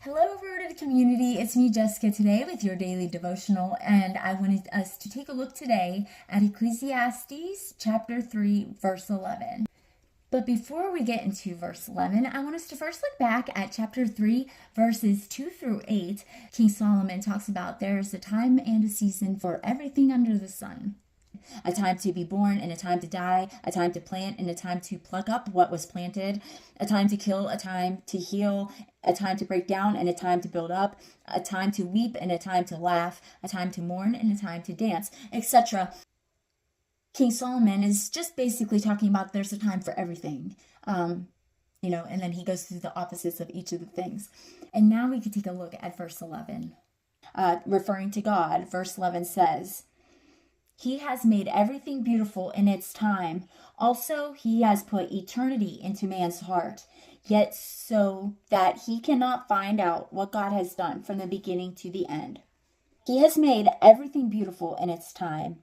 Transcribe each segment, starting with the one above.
Hello, Rooted Community. It's me, Jessica, today with your daily devotional, and I wanted us to take a look today at Ecclesiastes chapter 3, verse 11. But before we get into verse 11, I want us to first look back at chapter 3, verses 2 through 8. King Solomon talks about there's a time and a season for everything under the sun. A time to be born and a time to die, a time to plant and a time to pluck up what was planted, a time to kill, a time to heal, a time to break down and a time to build up, a time to weep and a time to laugh, a time to mourn and a time to dance, etc. King Solomon is just basically talking about there's a time for everything. And then he goes through the opposites of each of the things. And now we can take a look at verse 11. Referring to God, verse 11 says, He has made everything beautiful in its time. Also, he has put eternity into man's heart, yet so that he cannot find out what God has done from the beginning to the end. He has made everything beautiful in its time.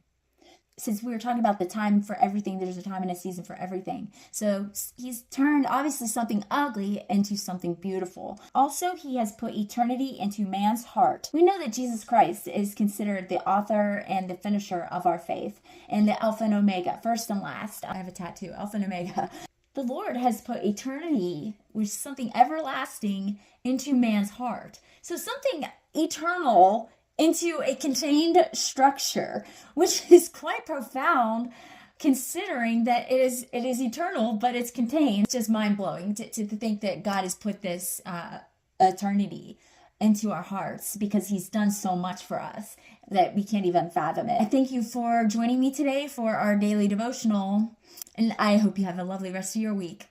Since we were talking about the time for everything, there's a time and a season for everything. So he's turned obviously something ugly into something beautiful. Also, he has put eternity into man's heart. We know that Jesus Christ is considered the author and the finisher of our faith, and the Alpha and Omega, first and last. I have a tattoo, Alpha and Omega. The Lord has put eternity, which is something everlasting, into man's heart. So something eternal into a contained structure, which is quite profound considering that it is eternal, but it's contained. It's just mind-blowing to think that God has put this eternity into our hearts because he's done so much for us that we can't even fathom it. I thank you for joining me today for our daily devotional, and I hope you have a lovely rest of your week.